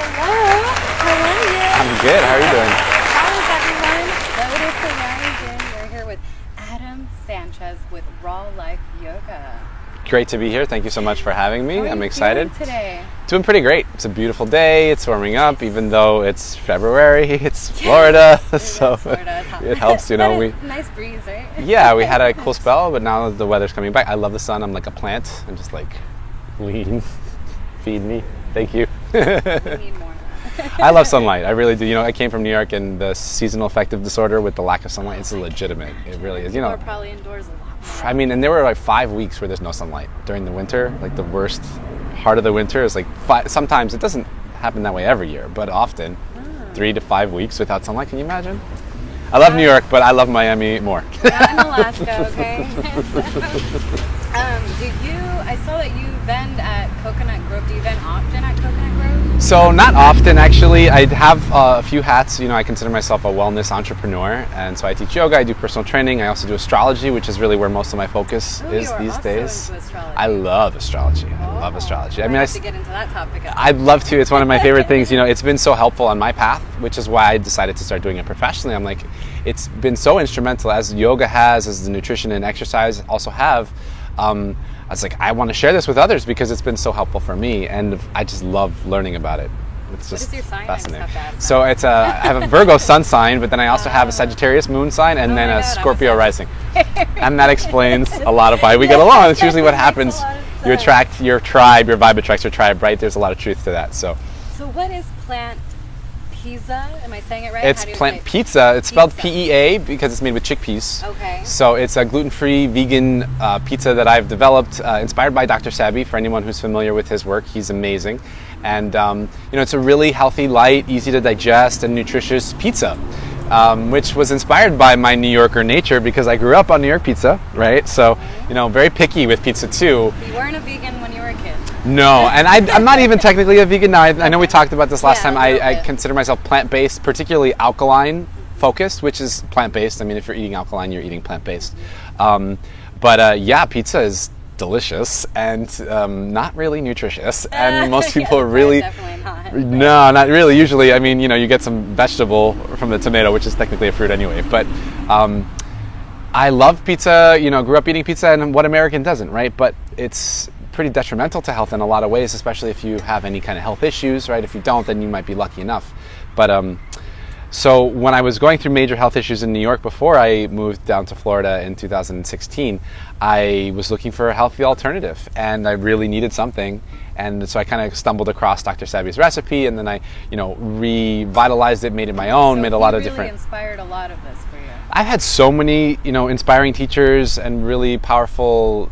Hello, how are you? I'm good. How are you doing? How's everyone? Lotus Horizon. We're here with Adam Sanchez with Raw Life Yoga. Great to be here. Thank you so much for having me. How are I'm you excited. feeling today? Doing pretty great. It's a beautiful day. It's warming up, even though it's February. It's Florida, so Florida. It's hot. it helps. You know, Nice breeze, right? yeah, we had a cool spell, but now the weather's coming back. I love the sun. I'm like a plant. I'm just like lean. Feed me. Thank you. We need more. I love sunlight. I really do. You know, I came from New York, and the seasonal affective disorder with the lack of sunlight, it's legitimate. It really is. You People know, are probably indoors a lot more. I mean, and there were like 5 weeks where there's no sunlight during the winter. Like the worst heart of the winter is like sometimes it doesn't happen that way every year, but often 3 to 5 weeks without sunlight. Can you imagine? I love New York, but I love Miami more. Not in Alaska, okay? I saw that you vend at Coconut Grove. Do you vend often at Coconut Grove? So not often, actually. I have a few hats. You know, I consider myself a wellness entrepreneur, and so I teach yoga, I do personal training, I also do astrology, which is really where most of my focus is these days. Into astrology. I love astrology. I love astrology. I have to get into that topic. I'd love to. It's one of my favorite things. You know, it's been so helpful on my path, which is why I decided to start doing it professionally. I'm like, it's been so instrumental, as yoga has, as the nutrition and exercise also have. I was like, I want to share this with others because it's been so helpful for me, and I just love learning about it. It's just what is your sign? fascinating. I just have to ask So it's I have a Virgo sun sign, but then I also have a Sagittarius moon sign, and then a Scorpio rising, and that explains a lot of why we get along. It's usually what happens. You attract your tribe, your vibe attracts your tribe, right? There's a lot of truth to that. So what is plant pizza? Am I saying it right? it's plant pizza. It's spelled PEA because it's made with chickpeas. Okay. So it's a gluten-free vegan pizza that I've developed, inspired by Dr. Sebi. For anyone who's familiar with his work, he's amazing. And you know, it's a really healthy, light, easy to digest, and nutritious pizza, which was inspired by my New Yorker nature because I grew up on New York pizza, right? So, you know, very picky with pizza too. You weren't a vegan when you were a kid. No, and I'm not even technically a vegan now. I know we talked about this last time. I consider myself plant-based, particularly alkaline focused, which is plant-based. I mean, if you're eating alkaline, you're eating plant-based. Yeah, pizza is delicious and not really nutritious, and most people really definitely not. No, not really. Usually, I mean, you know, you get some vegetable from the tomato, which is technically a fruit anyway. But I love pizza. You know, grew up eating pizza, and what American doesn't, right? But it's pretty detrimental to health in a lot of ways, especially if you have any kind of health issues, right? If you don't, then you might be lucky enough. But so when I was going through major health issues in New York before I moved down to Florida in 2016, I was looking for a healthy alternative, and I really needed something. And so I kind of stumbled across Dr. Sebi's recipe, and then I, you know, revitalized it, made it my own, made a lot of different. Inspired a lot of this for you. I've had so many, you know, inspiring teachers and really powerful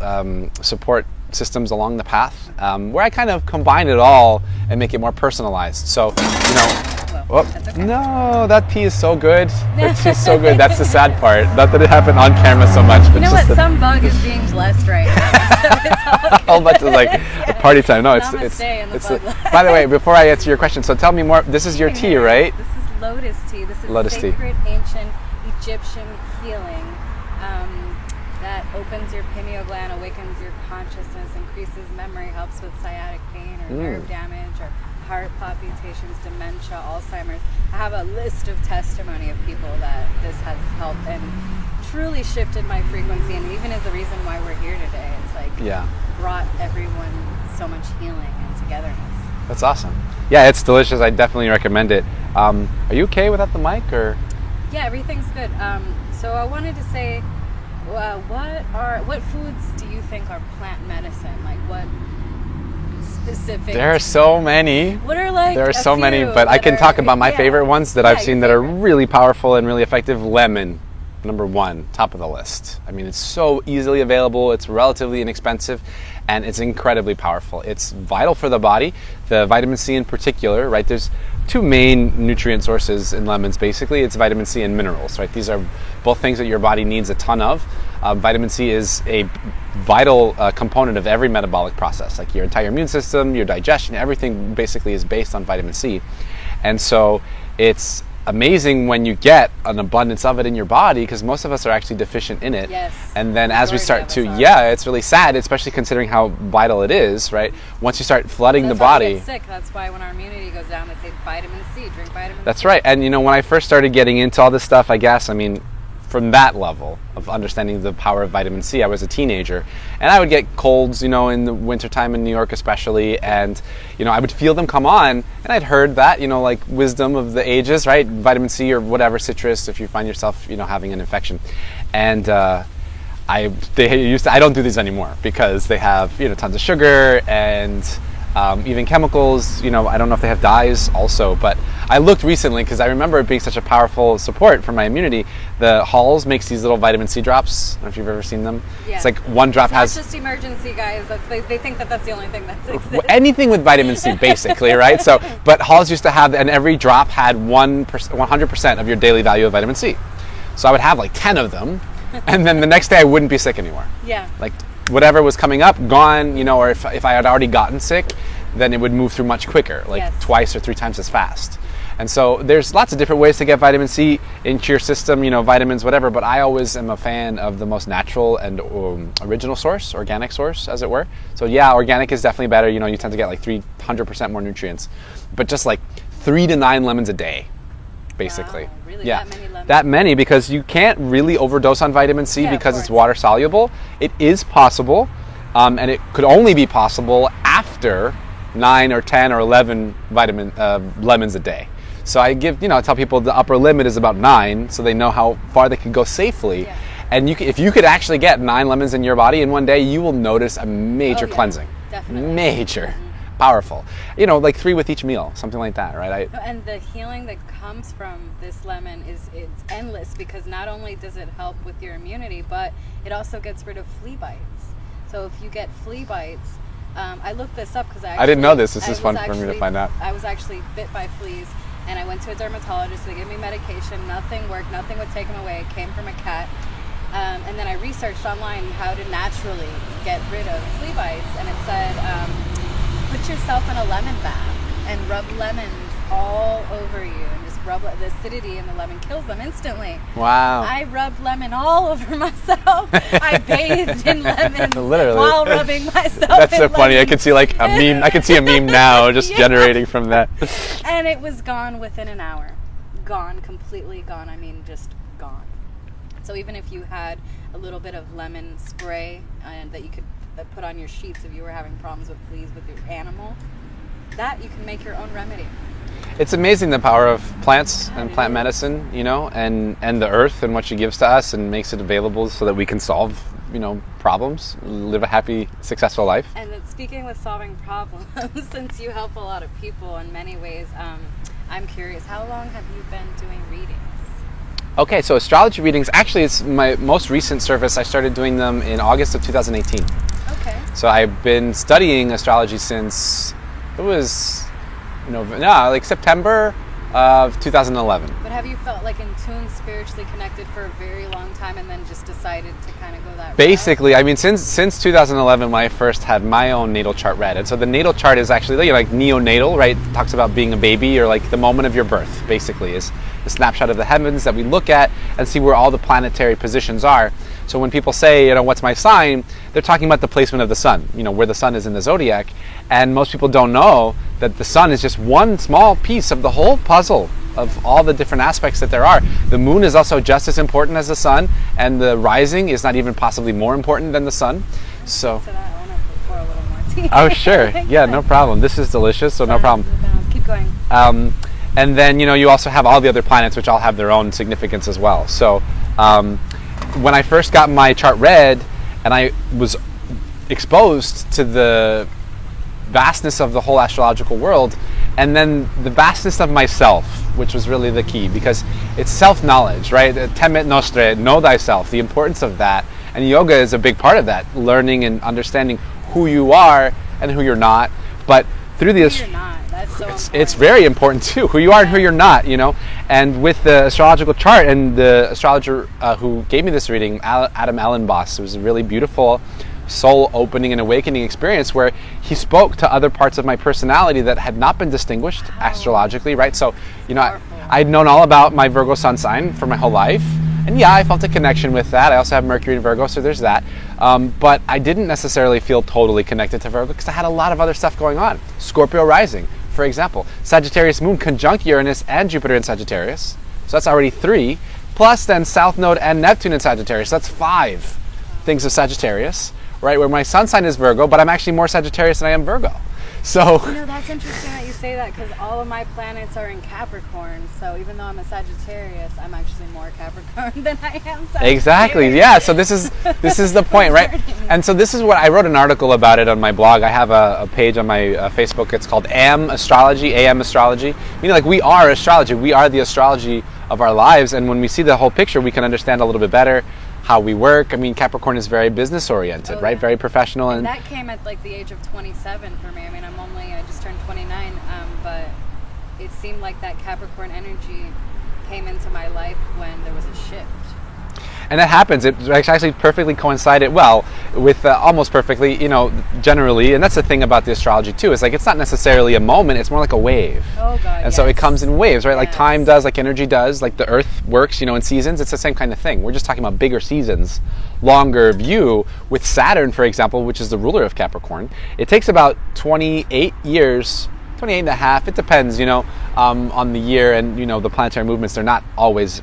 support systems along the path, where I kind of combine it all and make it more personalized. So, you know. Okay. No, that tea is so good. That tea is so good. That's the sad part. Not that it happened on camera so much. But you know what? Some bug is being blessed right now. So it's all a whole bunch of like a party time. No, it's by the way, before I answer your question, so tell me more. This is your tea, right? This is lotus tea. This is lotus sacred ancient Egyptian healing that opens your pineal gland, awakens your consciousness, increases memory, helps with sciatic pain or nerve damage or heart palpitations, dementia, Alzheimer's. I have a list of testimony of people that this has helped and truly shifted my frequency, and even is the reason why we're here today. It's like brought everyone so much healing and togetherness. That's awesome. Yeah, it's delicious. I definitely recommend it. Are you okay without the mic, or? Yeah, everything's good. So I wanted to say, what foods do you think are plant medicine? Like what specific? There are so many. What are like? There are so many, but I can talk about my favorite ones that I've seen that are really powerful and really effective. Lemon, number one, top of the list. I mean, it's so easily available. It's relatively inexpensive, and it's incredibly powerful. It's vital for the body. The vitamin C in particular, right? There's two main nutrient sources in lemons, basically. It's vitamin C and minerals, right? These are both things that your body needs a ton of. Vitamin C is a vital component of every metabolic process, like your entire immune system, your digestion, everything basically is based on vitamin C. And so it's amazing when you get an abundance of it in your body, because most of us are actually deficient in it. Yes. And then as we start to, Majority of us are. yeah, it's really sad, especially considering how vital it is, right? Once you start flooding That's the why we body. get sick. That's why when our immunity goes down, they say vitamin C, drink vitamin That's C. right. And you know, when I first started getting into all this stuff, I guess, I mean, from that level of understanding the power of vitamin C, I was a teenager, and I would get colds, you know, in the wintertime in New York especially, and, you know, I would feel them come on, and I'd heard that, you know, like wisdom of the ages, right? Vitamin C or whatever, citrus, if you find yourself, you know, having an infection. And I don't do these anymore because they have, you know, tons of sugar and even chemicals. You know, I don't know if they have dyes also, but I looked recently because I remember it being such a powerful support for my immunity. The Halls makes these little vitamin C drops. I don't know if you've ever seen them. Yeah. It's like one drop It's has not just emergency, guys. They think that that's the only thing that exists. anything with vitamin C, basically, right? So, but Halls used to have, and every drop had 100% of your daily value of vitamin C. So I would have like 10 of them, and then the next day I wouldn't be sick anymore. Yeah. Like whatever was coming up, gone, you know, or if I had already gotten sick, then it would move through much quicker, like Yes. twice or 3 times as fast. And so there's lots of different ways to get vitamin C into your system, you know, vitamins, whatever, but I always am a fan of the most natural and original source, organic source, as it were. So yeah, organic is definitely better. You know, you tend to get like 300% more nutrients, but just like 3 to 9 lemons a day, basically. Wow, really? Yeah. That many lemons? That many, because you can't really overdose on vitamin C Yeah, of because it's course. water soluble. It is possible, and it could only be possible after 9 or 10 or 11 lemons a day. So I tell people the upper limit is about 9, so they know how far they can go safely. Yeah. And if you could actually get 9 lemons in your body in one day, you will notice a major Oh, yeah, cleansing. definitely. Major. Powerful. You know, like 3 with each meal, something like that, right? And the healing that comes from this lemon it's endless, because not only does it help with your immunity, but it also gets rid of flea bites. So if you get flea bites, I looked this up because I didn't know this. This is fun for me to find out. I was actually bit by fleas, and I went to a dermatologist. They gave me medication. Nothing worked. Nothing would take them away. It came from a cat. And then I researched online how to naturally get rid of flea bites, and it said put yourself in a lemon bath and rub lemons all over you, and just rub the acidity in the lemon kills them instantly. Wow. I rubbed lemon all over myself. I bathed in lemons Literally. while rubbing myself. That's in so funny. I lemons. can see like a meme. I can see a meme now just Yeah. generating from that. And it was gone within an hour. Gone, completely gone. I mean, just gone. So even if you had a little bit of lemon spray that you could put on your sheets if you were having problems with fleas with your animal, that you can make your own remedy. It's amazing the power of plants and it plant is. medicine, you know, and the earth and what she gives to us and makes it available so that we can solve, you know, problems, live a happy, successful life. And that speaking with solving problems, since you help a lot of people in many ways, I'm curious, how long have you been doing readings? Okay, so astrology readings, actually it's my most recent service. I started doing them in August of 2018. Okay. So I've been studying astrology since, it was, like September of 2011. But have you felt like in tune, spiritually connected for a very long time, and then just decided to kind of go that route? Basically, I mean, since 2011, when I first had my own natal chart read, and so the natal chart is actually like neonatal, right? It talks about being a baby, or like the moment of your birth, basically, is the snapshot of the heavens that we look at and see where all the planetary positions are. So when people say, what's my sign, they're talking about the placement of the sun, where the sun is in the zodiac. And most people don't know that the sun is just one small piece of the whole puzzle of all the different aspects that there are. The moon is also just as important as the sun, and the rising is not even possibly more important than the sun. So, So that I want to pour a little more tea. oh sure, yeah, no problem. This is delicious, so no problem. Keep going. And then, you also have all the other planets, which all have their own significance as well. So, when I first got my chart read, and I was exposed to the vastness of the whole astrological world, and then the vastness of myself, which was really the key, because it's self-knowledge, right? Temet nostre, know thyself, the importance of that. And yoga is a big part of that, learning and understanding who you are and who you're not. But through the You're not. That's so important. it's very important too, who you are and who you're not, And with the astrological chart, and the astrologer who gave me this reading, Adam Allenboss, it was a really beautiful soul opening and awakening experience where he spoke to other parts of my personality that had not been distinguished astrologically, right? So, I'd known all about my Virgo sun sign for my whole life. And yeah, I felt a connection with that. I also have Mercury in Virgo, so there's that. But I didn't necessarily feel totally connected to Virgo because I had a lot of other stuff going on. Scorpio rising, for example. Sagittarius moon conjunct Uranus and Jupiter in Sagittarius. So that's already 3. Plus then South Node and Neptune in Sagittarius. So that's 5 things of Sagittarius, right? Where my sun sign is Virgo, but I'm actually more Sagittarius than I am Virgo. So that's interesting that you say that because all of my planets are in Capricorn. So even though I'm a Sagittarius, I'm actually more Capricorn than I am Sagittarius. Exactly. Yeah. So this is the point, right? And so this is what I wrote an article about it on my blog. I have a page on my Facebook. It's called AM Astrology. Meaning like we are astrology. We are the astrology of our lives. And when we see the whole picture, we can understand a little bit better how we work. I mean, Capricorn is very business oriented, right? Very professional. And that came at like the age of 27 for me. I mean, I just turned 29, but it seemed like that Capricorn energy came into my life when there was a shift. And that happens. It actually perfectly coincided with almost perfectly, generally. And that's the thing about the astrology too. Is like it's not necessarily a moment. It's more like a wave. Oh God! And so it comes in waves, right? Yes. Like time does, like energy does, like the Earth works, in seasons. It's the same kind of thing. We're just talking about bigger seasons, longer view. With Saturn, for example, which is the ruler of Capricorn, it takes about 28 years. 28 and a half. It depends, on the year and the planetary movements. They're not always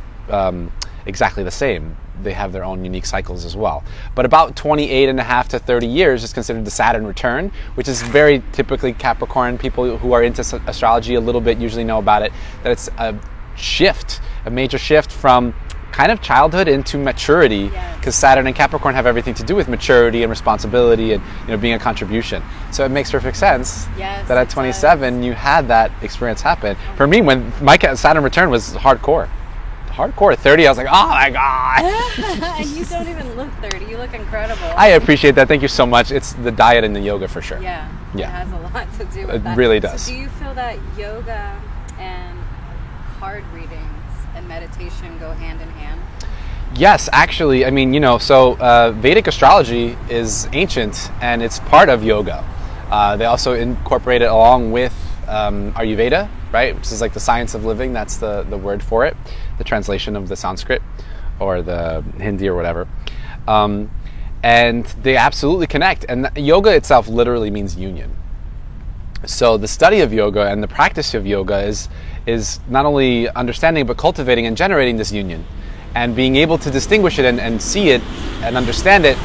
exactly the same. They have their own unique cycles as well. But about 28 and a half to 30 years is considered the Saturn return, which is very typically Capricorn. People who are into astrology a little bit usually know about it, that it's a major shift from kind of childhood into maturity, because Saturn and Capricorn have everything to do with maturity and responsibility and being a contribution. So it makes perfect sense that at 27 you had that experience happen. For me, when my Saturn return was hardcore at 30, I was like, oh my God. And you don't even look 30. You look incredible. I appreciate that. Thank you so much. It's the diet and the yoga for sure. Yeah. It has a lot to do with that. It really does. So do you feel that yoga and card readings and meditation go hand in hand? Yes, actually. I mean, so Vedic astrology is ancient and it's part of yoga. They also incorporate it along with Ayurveda, right? Which is like the science of living. That's the word for it, the translation of the Sanskrit or the Hindi or whatever. And they absolutely connect. And yoga itself literally means union. So the study of yoga and the practice of yoga is not only understanding but cultivating and generating this union and being able to distinguish it and see it and understand it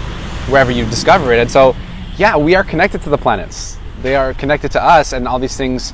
wherever you discover it. And so, we are connected to the planets. They are connected to us, and all these things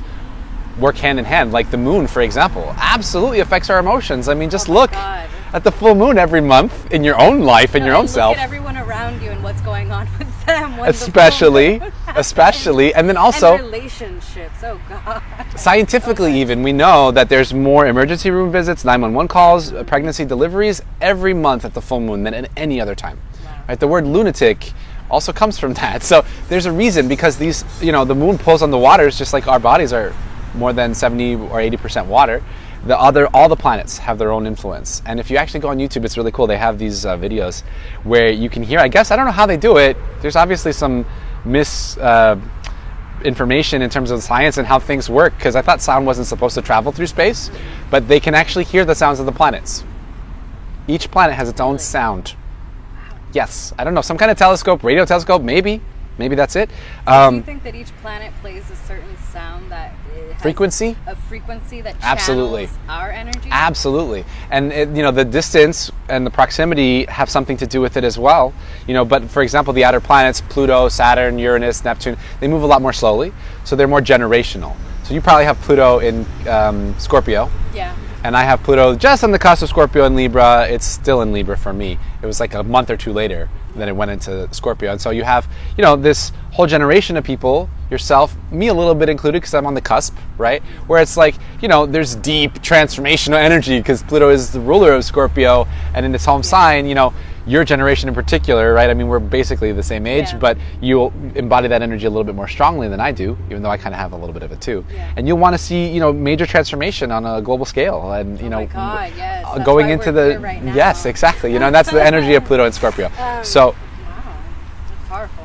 work hand in hand. Like the moon, for example, absolutely affects our emotions. I mean, just look at the full moon every month in your own life, in your own self. Look at everyone around you and what's going on with them. Especially, and then also and relationships. Oh God. Scientifically, even we know that there's more emergency room visits, 911 calls, pregnancy deliveries every month at the full moon than at any other time. Wow. Right? The word lunatic also comes from that. So there's a reason, because these, the moon pulls on the waters just like our bodies are more than 70 or 80% water. All the planets have their own influence. And if you actually go on YouTube, it's really cool. They have these videos where you can hear, I don't know how they do it. There's obviously some information in terms of science and how things work, because I thought sound wasn't supposed to travel through space, but they can actually hear the sounds of the planets. Each planet has its own sound. Yes, I don't know, some kind of telescope, radio telescope, maybe that's it. Do you think that each planet plays a certain sound that has frequency? A frequency that Absolutely. channels our energy? Absolutely. And the distance and the proximity have something to do with it as well. But for example, the outer planets, Pluto, Saturn, Uranus, Neptune, they move a lot more slowly, so they're more generational. So you probably have Pluto in Scorpio. Yeah. And I have Pluto just on the cusp of Scorpio and Libra. It's still in Libra for me. It was like a month or two later then it went into Scorpio. And so you have, this whole generation of people, yourself, me a little bit included because I'm on the cusp, right? Where it's like, there's deep transformational energy because Pluto is the ruler of Scorpio, and in its home sign, your generation in particular, right? I mean, we're basically the same age, but you embody that energy a little bit more strongly than I do, even though I kind of have a little bit of it too. Yeah. And you'll want to see, major transformation on a global scale, and oh my God, yes. That's going why into we're the here right now. Yes, exactly. And that's the energy of Pluto and Scorpio. Wow, So that's powerful.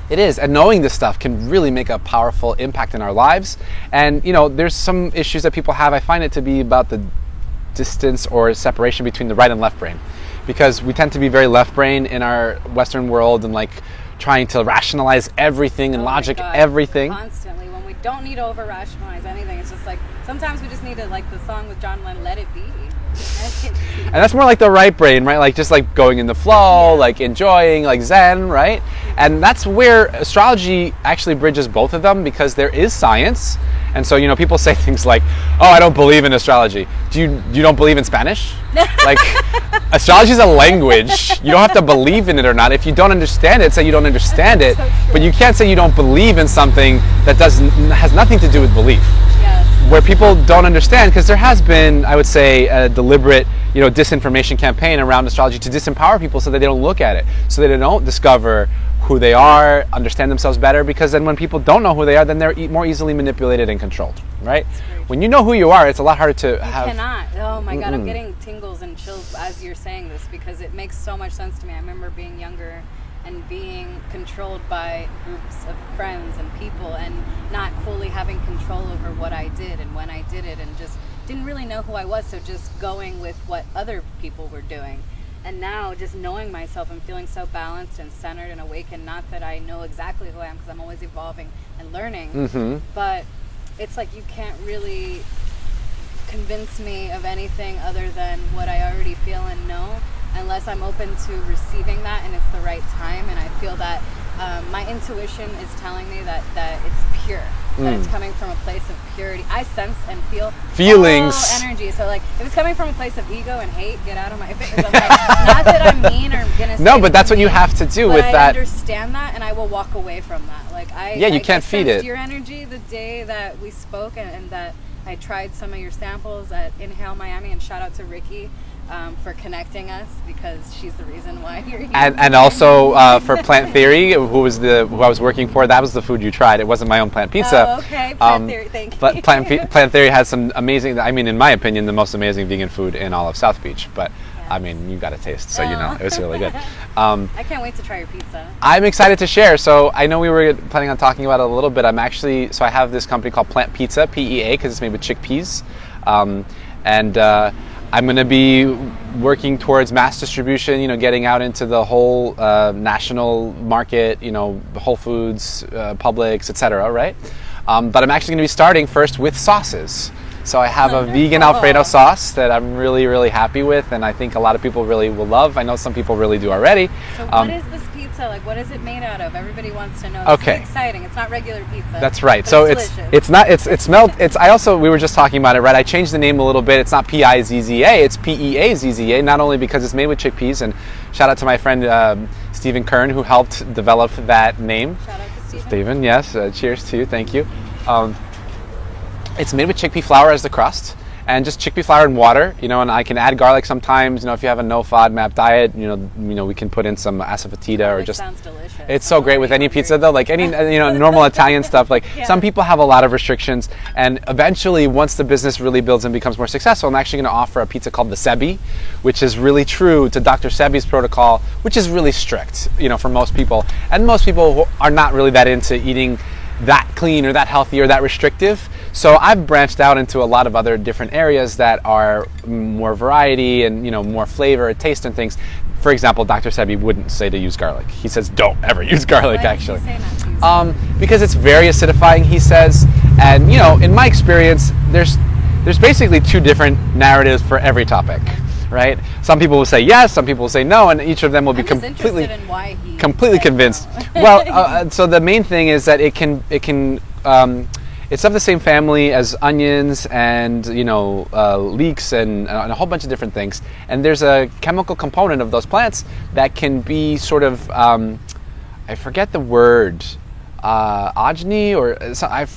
It is, and knowing this stuff can really make a powerful impact in our lives. And there's some issues that people have. I find it to be about the distance or separation between the right and left brain, because we tend to be very left brain in our Western world and like trying to rationalize everything and logic everything constantly, when we don't need to over rationalize anything. It's just like sometimes we just need to, like the song with John Lennon, let it be. And that's more like the right brain, right? Like just like going in the flow, like enjoying, like Zen, right? And that's where astrology actually bridges both of them, because there is science. And so, people say things like, oh, I don't believe in astrology. You don't believe in Spanish? Like, astrology is a language. You don't have to believe in it or not. If you don't understand it, say you don't understand it. So but you can't say you don't believe in something that has nothing to do with belief. Where people don't understand, because there has been, I would say, a deliberate, disinformation campaign around astrology to disempower people so that they don't look at it, so that they don't discover who they are, understand themselves better, because then when people don't know who they are, then they're more easily manipulated and controlled, right? When you know who you are, it's a lot harder to have. You cannot. Oh my God, I'm getting tingles and chills as you're saying this, because it makes so much sense to me. I remember being younger and being controlled by groups of friends and people, and not fully having control over what I did and when I did it, and just didn't really know who I was, so just going with what other people were doing. And now just knowing myself and feeling so balanced and centered and awakened, not that I know exactly who I am, because I'm always evolving and learning, but it's like you can't really convince me of anything other than what I already feel and know, unless I'm open to receiving that and it's the right time, and I feel that my intuition is telling me that it's pure, that it's coming from a place of purity. I sense and feel feelings, energy. So like, if it's coming from a place of ego and hate, get out of my face. I'm like, not that I'm mean or gonna say no, but that's what you have to do with that. I understand that, and I will walk away from that. Like you can't feed it. Your energy the day that we spoke, and that I tried some of your samples at Inhale Miami, and shout out to Ricky for connecting us, because she's the reason why you're here. And also for Plant Theory, who I was working for, that was the food you tried. It wasn't my own plant pizza. Oh, okay. Plant Theory, thank you. But Plant Theory has some amazing, in my opinion, the most amazing vegan food in all of South Beach. But you got a taste, so it was really good. I can't wait to try your pizza. I'm excited to share. So I know we were planning on talking about it a little bit. I have this company called Plant Pizza, PEA, because it's made with chickpeas. I'm going to be working towards mass distribution, getting out into the whole national market, Whole Foods, Publix, etc., right? But I'm actually going to be starting first with sauces. So I have a vegan Alfredo sauce that I'm really, really happy with, and I think a lot of people really will love. I know some people really do already. So what is this pizza? Like, what is it made out of? Everybody wants to know. Okay. It's exciting. It's not regular pizza. That's right. So we were just talking about it, right? I changed the name a little bit. It's not P-I-Z-Z-A, it's P-E-A-Z-Z-A, not only because it's made with chickpeas, and shout out to my friend Stephen Kern, who helped develop that name. Shout out to Stephen. Stephen, yes. Cheers to you. Thank you. It's made with chickpea flour as the crust, and just chickpea flour and water, and I can add garlic sometimes, if you have a no FODMAP diet, we can put in some asafoetida or just. Sounds delicious. It's so great with any pizza though, like any normal Italian stuff. Like some people have a lot of restrictions, and eventually, once the business really builds and becomes more successful, I'm actually going to offer a pizza called the Sebi, which is really true to Dr. Sebi's protocol, which is really strict, for most people, and most people are not really that into eating that clean or that healthy or that restrictive. So I've branched out into a lot of other different areas that are more variety and more flavor and taste and things. For example, Dr. Sebi wouldn't say to use garlic. He says don't ever use garlic. Why actually. Does he say not to use because it's very acidifying, he says. And in my experience, there's basically two different narratives for every topic. Right? Some people will say yes, some people will say no, and each of them will be completely convinced. No. Well, so the main thing is that it can it's of the same family as onions and leeks and a whole bunch of different things. And there's a chemical component of those plants that can be sort of I forget the word. Ajni, or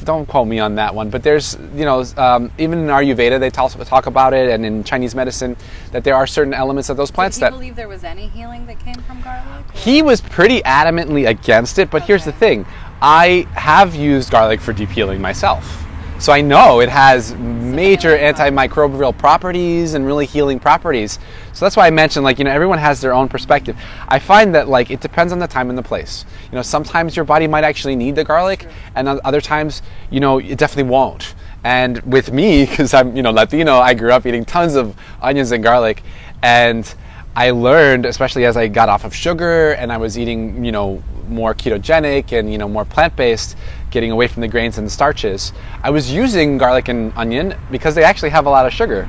don't quote me on that one, but there's, even in Ayurveda they talk about it, and in Chinese medicine, that there are certain elements of those plants that. Did he believe there was any healing that came from garlic? Or? He was pretty adamantly against it, but here's the thing. I have used garlic for deep healing myself. So I know it has major antimicrobial properties and really healing properties. So that's why I mentioned, like, everyone has their own perspective. I find that, like, it depends on the time and the place. Sometimes your body might actually need the garlic, and other times, it definitely won't. And with me, because I'm, Latino, I grew up eating tons of onions and garlic, and I learned, especially as I got off of sugar and I was eating, more ketogenic and, more plant-based, getting away from the grains and the starches, I was using garlic and onion because they actually have a lot of sugar.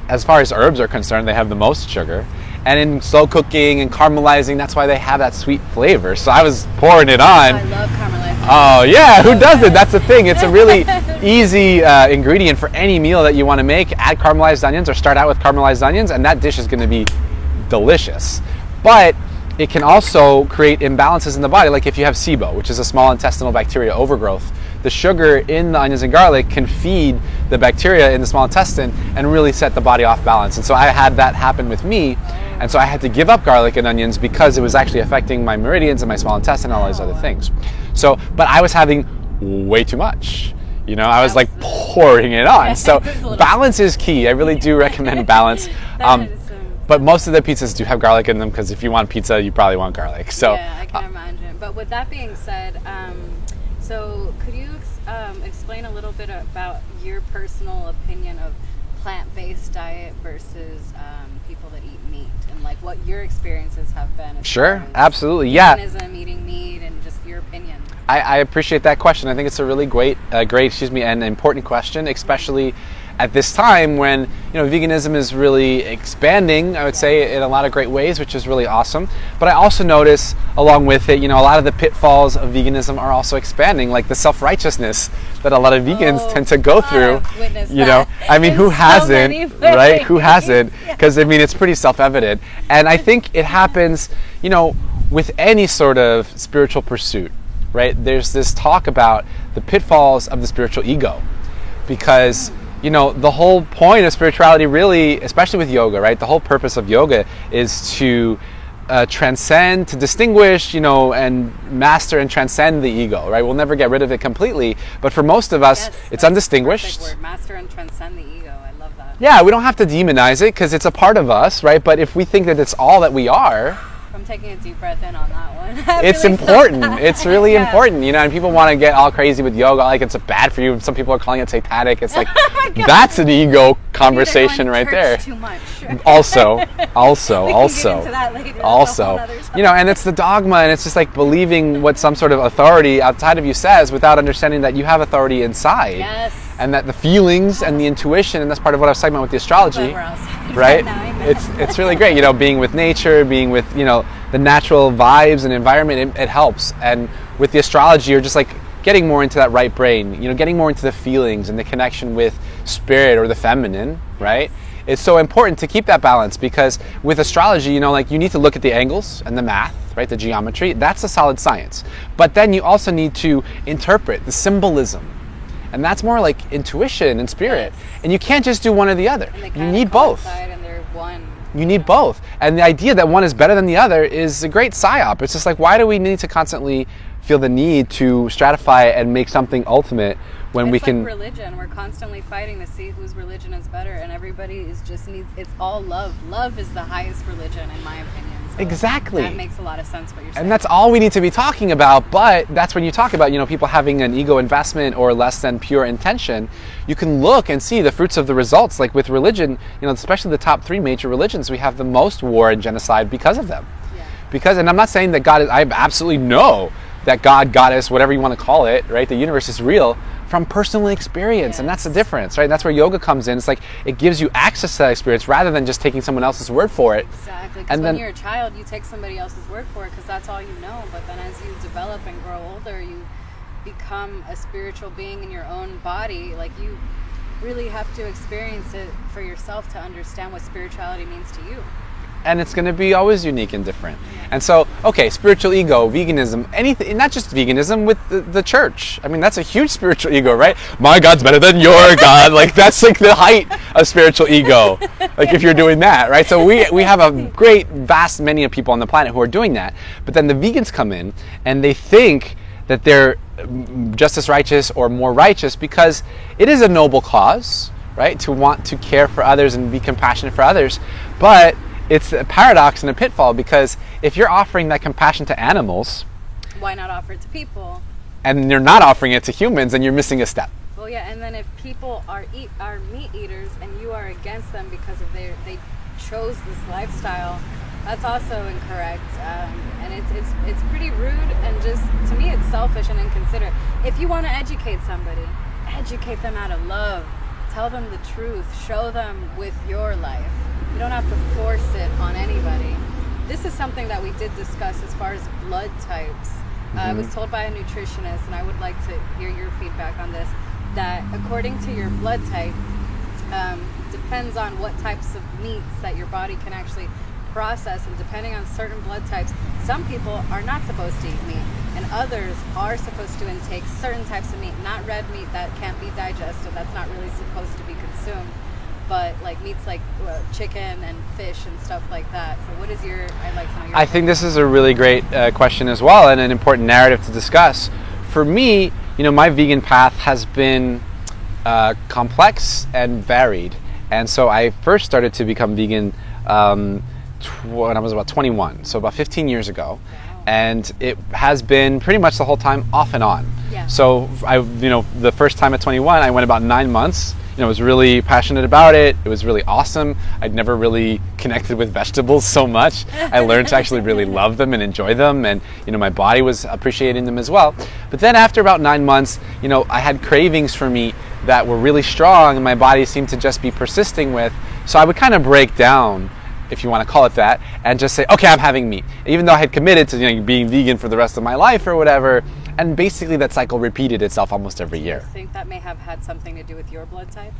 As far as herbs are concerned, they have the most sugar. And in slow cooking and caramelizing, that's why they have that sweet flavor. So I was pouring it on. I love caramelizing. Oh yeah, who doesn't? That's the thing. It's a really easy ingredient for any meal that you want to make. Add caramelized onions or start out with caramelized onions, and that dish is going to be delicious. But it can also create imbalances in the body, like if you have SIBO, which is a small intestinal bacteria overgrowth. The sugar in the onions and garlic can feed the bacteria in the small intestine and really set the body off balance. And so I had that happen with me, and so I had to give up garlic and onions because it was actually affecting my meridians and my small intestine and all these other things. So, but I was having way too much. I was like pouring it on. So balance is key. I really do recommend balance. But most of the pizzas do have garlic in them because if you want pizza, you probably want garlic. So yeah, I can imagine. But with that being said, so could you explain a little bit about your personal opinion of plant-based diet versus people that eat meat, and like what your experiences have been? Sure, absolutely, yeah. Veganism, eating meat, and just your opinion. I appreciate that question. I think it's a really great, and important question, especially at this time when veganism is really expanding, I would say, in a lot of great ways, which is really awesome. But I also notice along with it, a lot of the pitfalls of veganism are also expanding, like the self-righteousness that a lot of vegans tend to go through. I mean, who hasn't, right? Who hasn't? Because it's pretty self-evident. And I think it happens, with any sort of spiritual pursuit, right? There's this talk about the pitfalls of the spiritual ego, because the whole point of spirituality really, especially with yoga, right? The whole purpose of yoga is to transcend, to distinguish, and master and transcend the ego, right? We'll never get rid of it completely, but for most of us, it's undistinguished. Perfect word. Master and transcend the ego. I love that. Yeah, we don't have to demonize it because it's a part of us, right? But if we think that it's all that we are, I'm taking a deep breath in on that one. It's really important. It's really important, and people want to get all crazy with yoga, like it's bad for you. Some people are calling it satanic. It's like, that's an ego conversation right there. Too much. Also, we can get into that later. And it's the dogma, and it's just like believing what some sort of authority outside of you says without understanding that you have authority inside. Yes. And that the feelings and the intuition, and that's part of what I was talking about with the astrology, right? It's really great, being with nature, being with, the natural vibes and environment, it helps. And with the astrology, you're just like getting more into that right brain, getting more into the feelings and the connection with spirit or the feminine, right? It's so important to keep that balance, because with astrology, you need to look at the angles and the math, right? The geometry, that's a solid science. But then you also need to interpret the symbolism. And that's more like intuition and spirit. Yes. And you can't just do one or the other. You need both. And they're one. You need both. And the idea that one is better than the other is a great psyop. It's just like, why do we need to constantly feel the need to stratify and make something ultimate when we can... It's like religion. We're constantly fighting to see whose religion is better, and everybody is just needs... It's all love. Love is the highest religion, in my opinion. So exactly. That makes a lot of sense what you're saying. And that's all we need to be talking about, but that's when you talk about, people having an ego investment or less than pure intention, you can look and see the fruits of the results. Like with religion, especially the top 3 major religions, we have the most war and genocide because of them. Yeah. And I'm not saying that God is... I absolutely know that God, goddess, whatever you want to call it, right? The universe is real from personal experience, and that's the difference, right? And that's where yoga comes in. It's like it gives you access to that experience rather than just taking someone else's word for it. Exactly, because when you're a child, you take somebody else's word for it because that's all you know, but then as you develop and grow older, you become a spiritual being in your own body. Like, you really have to experience it for yourself to understand what spirituality means to you. And it's going to be always unique and different. And so, okay, spiritual ego, veganism, anything, not just veganism, with the church. I mean, that's a huge spiritual ego, right? My God's better than your God. Like, that's like the height of spiritual ego. Like, if you're doing that, right? So we have a great, vast many of people on the planet who are doing that. But then the vegans come in and they think that they're just as righteous or more righteous, because it is a noble cause, right, to want to care for others and be compassionate for others. But it's a paradox and a pitfall, because if you're offering that compassion to animals, why not offer it to people? And you're not offering it to humans, and you're missing a step. Well, yeah, and then if people are meat eaters and you are against them because of they chose this lifestyle, that's also incorrect. And it's pretty rude, and just, to me, it's selfish and inconsiderate. If you want to educate somebody, educate them out of love. Tell them the truth. Show them with your life. You don't have to force it on anybody. This is something that we did discuss as far as blood types. I was told by a nutritionist, and I would like to hear your feedback on this, that according to your blood type, depends on what types of meats that your body can actually process, and depending on certain blood types, some people are not supposed to eat meat, and others are supposed to intake certain types of meat, not red meat that can't be digested, that's not really supposed to be consumed, but like meats like chicken and fish and stuff like that. So what is I'd like to know your I think this is a really great question as well, and an important narrative to discuss. For me, my vegan path has been complex and varied. And so I first started to become vegan when I was about 21, so about 15 years ago. Wow. And it has been pretty much the whole time off and on. Yeah. So the first time at 21, I went about 9 months. I was really passionate about it. It was really awesome. I'd never really connected with vegetables so much. I learned to actually really love them and enjoy them, and my body was appreciating them as well. But then after about 9 months, I had cravings for meat that were really strong, and my body seemed to just be persisting with. So I would kind of break down, if you want to call it that, and just say, okay, I'm having meat, even though I had committed to being vegan for the rest of my life or whatever. And basically that cycle repeated itself almost every year. Do you think that may have had something to do with your blood type?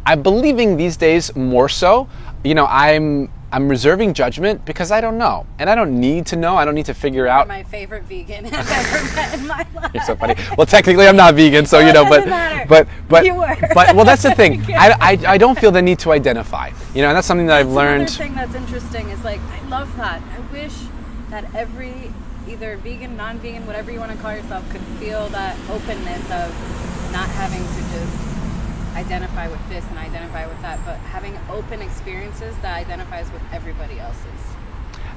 I'm believing these days more so. I'm reserving judgment because I don't know, and I don't need to know. I don't need to figure out. You're my favorite vegan I've ever met in my life. You're so funny. Well, technically I'm not vegan, so but you were. But well, that's the thing. I don't feel the need to identify. And that's something that I've learned. Another thing that's interesting is I love that. I wish that every either vegan, non-vegan, whatever you want to call yourself, could feel that openness of not having to just identify with this and identify with that, but having open experiences that identifies with everybody else's.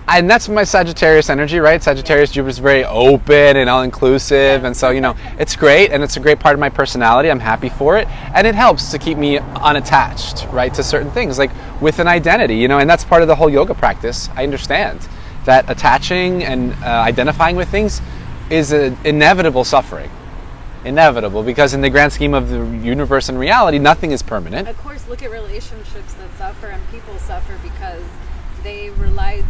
And that's my Sagittarius energy, right? Sagittarius, Jupiter is very open and all-inclusive, and so, it's great, and it's a great part of my personality. I'm happy for it, and it helps to keep me unattached, right, to certain things, like with an identity, and that's part of the whole yoga practice. I understand that attaching and identifying with things is an inevitable suffering. Inevitable, because in the grand scheme of the universe and reality, nothing is permanent. Of course, look at relationships that suffer, and people suffer because they rely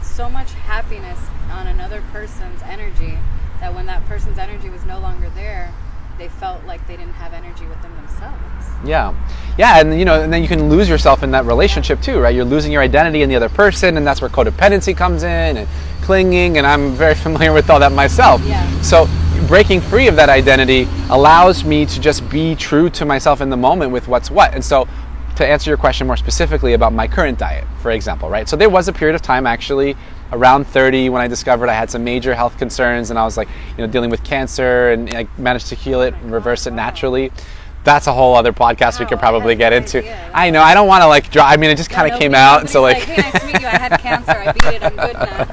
so much happiness on another person's energy that when that person's energy was no longer there, they felt like they didn't have energy within themselves. Yeah, and and then you can lose yourself in that relationship too, right? You're losing your identity in the other person, and that's where codependency comes in, and clinging, and I'm very familiar with all that myself. Yeah. So breaking free of that identity allows me to just be true to myself in the moment with what's what. And so to answer your question more specifically about my current diet, for example, right? So there was a period of time actually around 30 when I discovered I had some major health concerns, and I was dealing with cancer, and I managed to heal it and reverse it naturally. That's a whole other podcast we could probably get into. Idea. I know, I don't want to draw. I mean, it just kind of came out, so hey, nice to meet you. I had cancer. I beat it. I'm good now.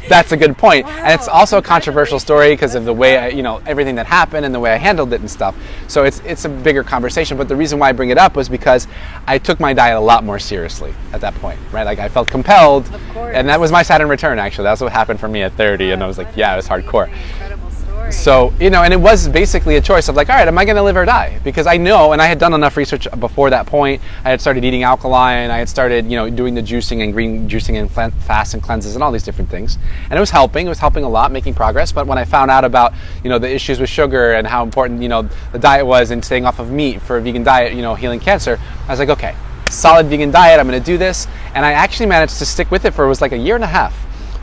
That's a good point. Wow, and it's also a controversial story because of the way everything that happened and the way I handled it and stuff. So it's a bigger conversation. But the reason why I bring it up was because I took my diet a lot more seriously at that point, right? I felt compelled, of course. And that was my Saturn return. Actually, that's what happened for me at 30, and I was like, yeah, it was hardcore. Incredible story. So and it was basically a choice of all right, am I going to live or die? Because I know, and I had done enough research before that point. I had started eating alkaline. I had started doing the juicing and green juicing and fast and cleanses and all these different things, and it was helping. It was helping a lot, making progress. But when I found out about the issues with sugar and how important the diet was and staying off of meat for a vegan diet, healing cancer, I was like, okay, solid vegan diet. I'm going to do this, and I actually managed to stick with it for it was like a year and a half.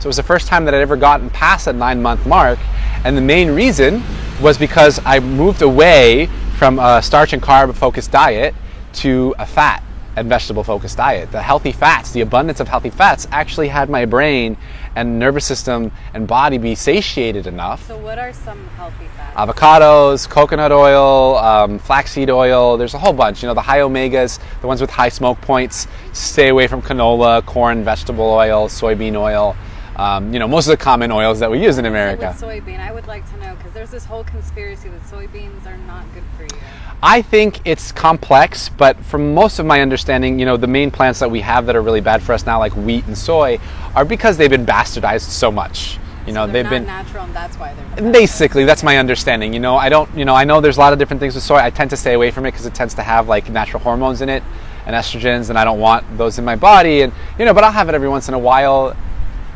So it was the first time that I'd ever gotten past that 9-month mark. And the main reason was because I moved away from a starch and carb focused diet to a fat and vegetable focused diet. The healthy fats, the abundance of healthy fats actually had my brain and nervous system and body be satiated enough. So what are some healthy fats? Avocados, coconut oil, flaxseed oil, there's a whole bunch. The high omegas, the ones with high smoke points, stay away from canola, corn, vegetable oil, soybean oil. Most of the common oils that we use in America. So with soybean, I would like to know, because there's this whole conspiracy that soybeans are not good for you. I think it's complex, but from most of my understanding, the main plants that we have that are really bad for us now, like wheat and soy, are because they've been bastardized so much. So they've been natural, and that's why they're basically. That's my understanding. I know there's a lot of different things with soy. I tend to stay away from it because it tends to have like natural hormones in it and estrogens, and I don't want those in my body. And but I'll have it every once in a while.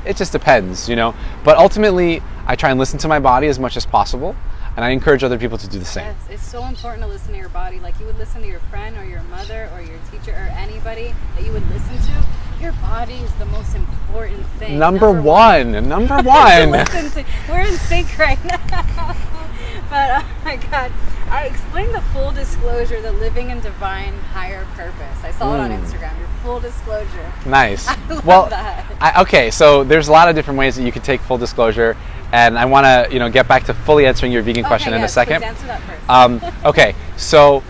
It just depends, But ultimately, I try and listen to my body as much as possible, and I encourage other people to do the same. Yes, it's so important to listen to your body. Like you would listen to your friend or your mother or your teacher or anybody that you would listen to. Your body is the most important thing. Number one. Listen to. We're in sync right now. But oh my God, I explained the full disclosure, the living in divine higher purpose. I saw it on Instagram. Your full disclosure. Nice. I love that. Okay, so there's a lot of different ways that you can take full disclosure, and I want to get back to fully answering your vegan question in a second. Please answer that first. Okay, so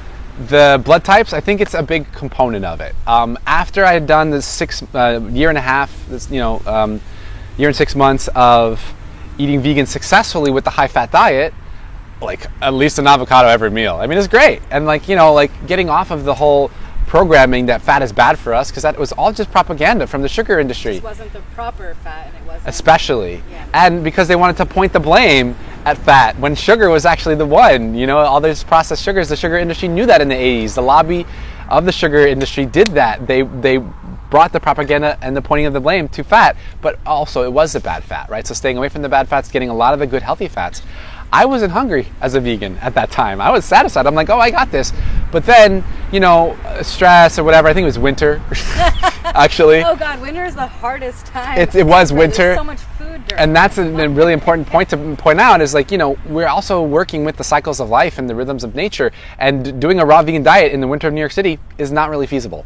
the blood types, I think it's a big component of it. After I had done this year and a half, year and 6 months of eating vegan successfully with the high-fat diet, like at least an avocado every meal. I mean, it's great. And getting off of the whole programming that fat is bad for us, because that was all just propaganda from the sugar industry. This wasn't the proper fat, and it wasn't. Especially. Yeah. And because they wanted to point the blame at fat when sugar was actually the one. All these processed sugars, the sugar industry knew that in the 80s. The lobby of the sugar industry did that. They brought the propaganda and the pointing of the blame to fat, but also it was the bad fat, right? So staying away from the bad fats, getting a lot of the good healthy fats. I wasn't hungry as a vegan at that time. I was satisfied. I'm like, oh, I got this. But then, stress or whatever, I think it was winter, actually. Oh God, winter is the hardest time. It was winter. There's so much food during and that's a really important point to point out is we're also working with the cycles of life and the rhythms of nature, and doing a raw vegan diet in the winter of New York City is not really feasible.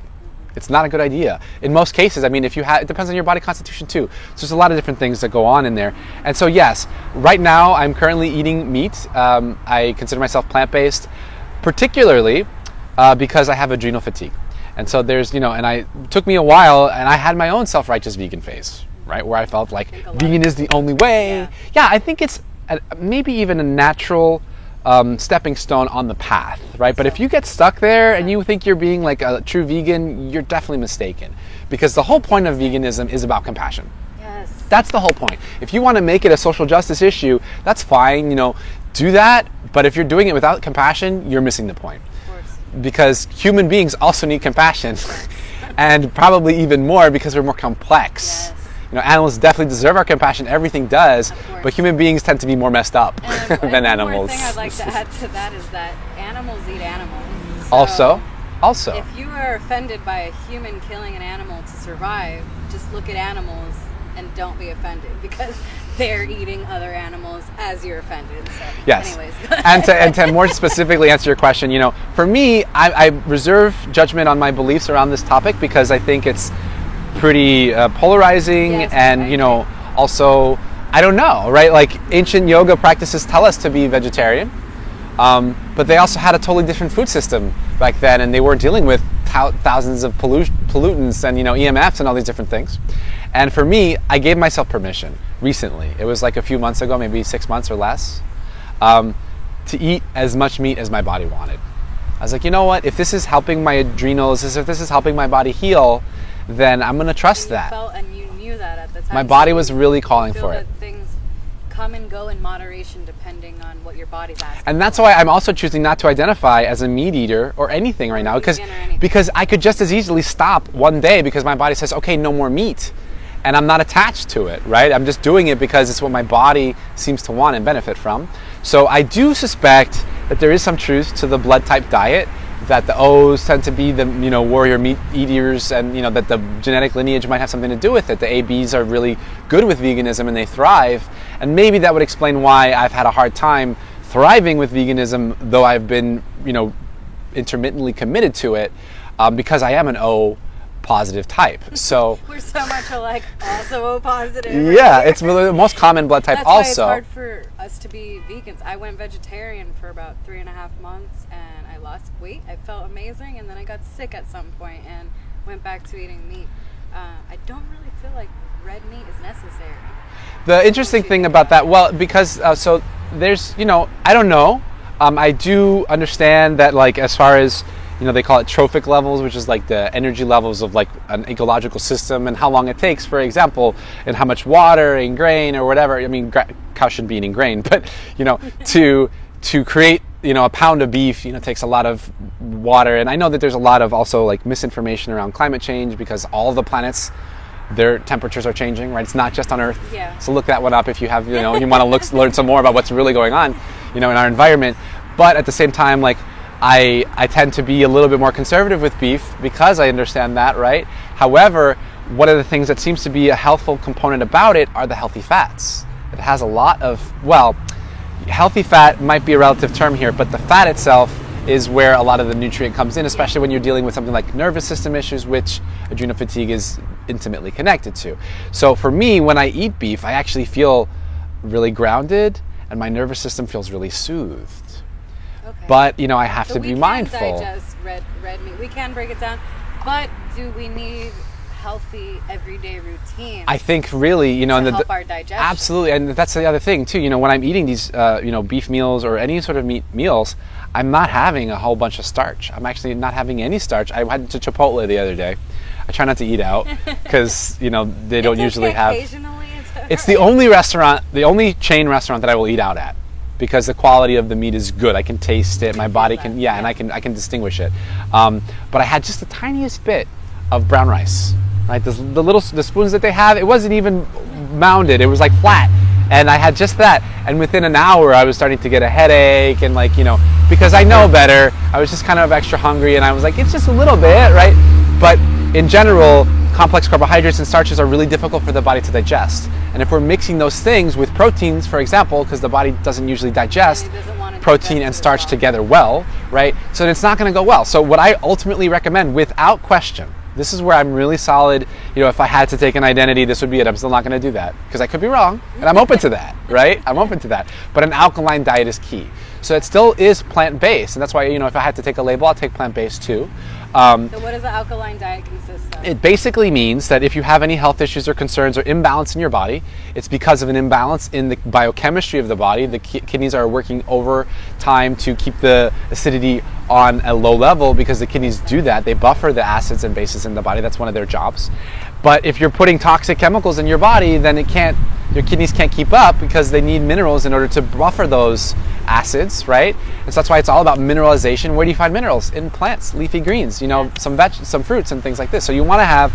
It's not a good idea. In most cases, I mean, it depends on your body constitution too. So there's a lot of different things that go on in there. And so yes, right now I'm currently eating meat. I consider myself plant-based, particularly because I have adrenal fatigue. And so there's, and it took me a while, and I had my own self-righteous vegan phase, right? Where I felt like vegan is the only way. Yeah, I think it's maybe even a natural stepping stone on the path, right? But if you get stuck there and you think you're being like a true vegan, you're definitely mistaken, because the whole point of veganism is about compassion. Yes. That's the whole point. If you want to make it a social justice issue, that's fine, do that. But if you're doing it without compassion, you're missing the point. Of course. Because human beings also need compassion, and probably even more because we're more complex. Yes. Animals definitely deserve our compassion. Everything does, but human beings tend to be more messed up than animals. One more thing I'd like to add to that is that animals eat animals. So Also. If you are offended by a human killing an animal to survive, just look at animals and don't be offended, because they're eating other animals as you're offended. So, yes. Anyways. and to more specifically answer your question, for me, I reserve judgment on my beliefs around this topic because I think it's pretty polarizing, yes, and also, I don't know, right? Like ancient yoga practices tell us to be vegetarian, but they also had a totally different food system back then, and they were dealing with thousands of pollutants and EMFs and all these different things. And for me, I gave myself permission recently. It was like a few months ago, maybe 6 months or less, to eat as much meat as my body wanted. I was like, you know what? If this is helping my adrenals, if this is helping my body heal, then I'm going to trust that. And you knew that at the time. My body was really calling for it. Things come and go in moderation depending on what your body's asking. And that's why I'm also choosing not to identify as a meat eater or anything right now, because I could just as easily stop one day because my body says, okay, no more meat. And I'm not attached to it, right? I'm just doing it because it's what my body seems to want and benefit from. So I do suspect that there is some truth to the blood type diet, that the O's tend to be the warrior meat eaters, and that the genetic lineage might have something to do with it. The ABs are really good with veganism and they thrive, and maybe that would explain why I've had a hard time thriving with veganism, though I've been intermittently committed to it. because I am an O positive type. So we're so much alike, also O positive. Yeah, it's the most common blood type. That's also, why it's hard for us to be vegans. I went vegetarian for about 3.5 months, and I lost weight. I felt amazing, and then I got sick at some point and went back to eating meat. I don't really feel like red meat is necessary. The interesting thing about that, well, because so there's, I don't know. I do understand that, like, as far as, they call it trophic levels, which is like the energy levels of like an ecological system and how long it takes, for example, and how much water and grain or whatever. I mean, cows shouldn't be eating grain, but, to create, a pound of beef, takes a lot of water. And I know that there's a lot of also like misinformation around climate change because all the planets, their temperatures are changing, right? It's not just on Earth. Yeah. So look that one up if you have, you want to learn some more about what's really going on, in our environment. But at the same time, like, I tend to be a little bit more conservative with beef because I understand that, right? However, one of the things that seems to be a healthful component about it are the healthy fats. It has a lot of, healthy fat might be a relative term here, but the fat itself is where a lot of the nutrient comes in, especially when you're dealing with something like nervous system issues, which adrenal fatigue is intimately connected to. So for me, when I eat beef, I actually feel really grounded and my nervous system feels really soothed. Okay. But, I have to be mindful. We can digest red meat. We can break it down. But do we need healthy everyday routines? I think really, to help our digestion. Absolutely. And that's the other thing too. When I'm eating these, beef meals or any sort of meat meals, I'm not having a whole bunch of starch. I'm actually not having any starch. I went to Chipotle the other day. I try not to eat out because, they don't usually have. Occasionally, it's the only chain restaurant that I will eat out at, because the quality of the meat is good. I can taste it. My body can, and I can distinguish it. But I had just the tiniest bit of brown rice, right? The spoons that they have, it wasn't even mounded. It was like flat. And I had just that. And within an hour, I was starting to get a headache and because I know better, I was just kind of extra hungry and I was like, it's just a little bit, right? But in general, complex carbohydrates and starches are really difficult for the body to digest. And if we're mixing those things with proteins, for example, because the body doesn't usually digest protein and starch together well, right? So it's not going to go well. So what I ultimately recommend, without question, this is where I'm really solid. If I had to take an identity, this would be it. I'm still not going to do that because I could be wrong, and I'm open to that, right? I'm open to that. But an alkaline diet is key. So it still is plant-based, and that's why, if I had to take a label, I'll take plant-based too. So what does the alkaline diet consist of? It basically means that if you have any health issues or concerns or imbalance in your body, it's because of an imbalance in the biochemistry of the body. The kidneys are working overtime to keep the acidity on a low level because the kidneys do that. They buffer the acids and bases in the body. That's one of their jobs. But if you're putting toxic chemicals in your body, then your kidneys can't keep up because they need minerals in order to buffer those acids, right? And so that's why it's all about mineralization. Where do you find minerals? In plants, leafy greens, some fruits and things like this. So you want to have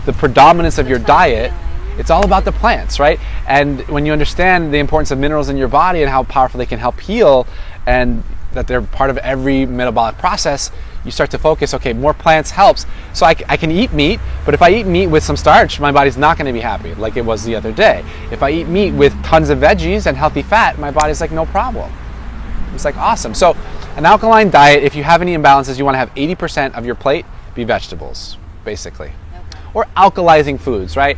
the predominance of your diet. It's all about the plants, right? And when you understand the importance of minerals in your body and how powerful they can help heal and that they're part of every metabolic process, you start to focus, okay, more plants helps. So I can eat meat, but if I eat meat with some starch, my body's not going to be happy like it was the other day. If I eat meat with tons of veggies and healthy fat, my body's like, no problem. It's like, awesome. So an alkaline diet, if you have any imbalances, you want to have 80% of your plate be vegetables, basically. Okay. Or alkalizing foods, right?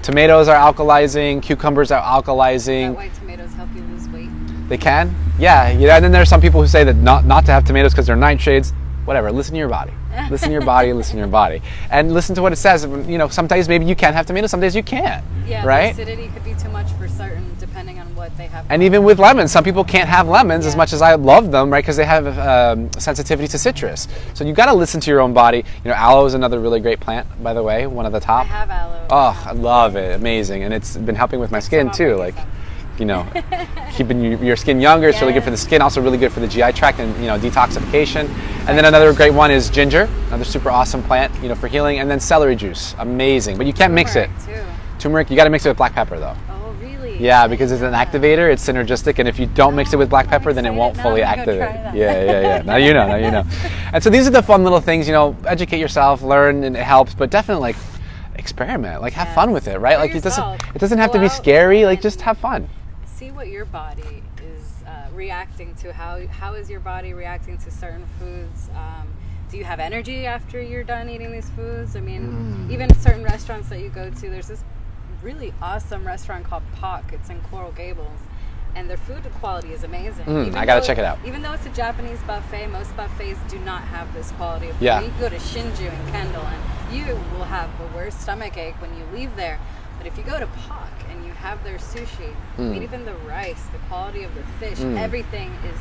Tomatoes are alkalizing, cucumbers are alkalizing. Is that why tomatoes help you lose weight? They can? Yeah. And then there are some people who say that not to have tomatoes because they're nightshades. Whatever, listen to your body. Listen to your body, listen to your body. And listen to what it says. Some days maybe you can have tomatoes, some days you can't. Yeah, right? The acidity could be too much for certain, depending on what they have. And even with lemons, some people can't have lemons as much as I love them, right? Because they have sensitivity to citrus. So you got to listen to your own body. Aloe is another really great plant, by the way, one of the top. I have aloe. Oh, I love it. Amazing. And it's been helping with my skin too. Keeping your skin younger. It's really good for the skin, also really good for the GI tract and detoxification. And then another great one is ginger, another super awesome plant, for healing. And then celery juice, amazing. But you can't mix it. Turmeric, you got to mix it with black pepper though. Oh, really? Yeah, because it's an activator. It's synergistic, and if you don't mix it with black pepper, then it won't fully activate. Yeah. Now you know. And so these are the fun little things. Educate yourself, learn, and it helps. But definitely experiment, have fun with it, right? It doesn't have to be scary. Just have fun. See what your body is reacting to. How is your body reacting to certain foods? do you have energy after you're done eating these foods? I mean, even certain restaurants that you go to, there's this really awesome restaurant called Pak. It's in Coral Gables. And their food quality is amazing. I gotta check it out. Even though it's a Japanese buffet, most buffets do not have this quality of food. Yeah. You can go to Shinju and Kendall, and you will have the worst stomach ache when you leave there. But if you go to Pak and you have their sushi, I mean, even the rice, the quality of the fish, everything is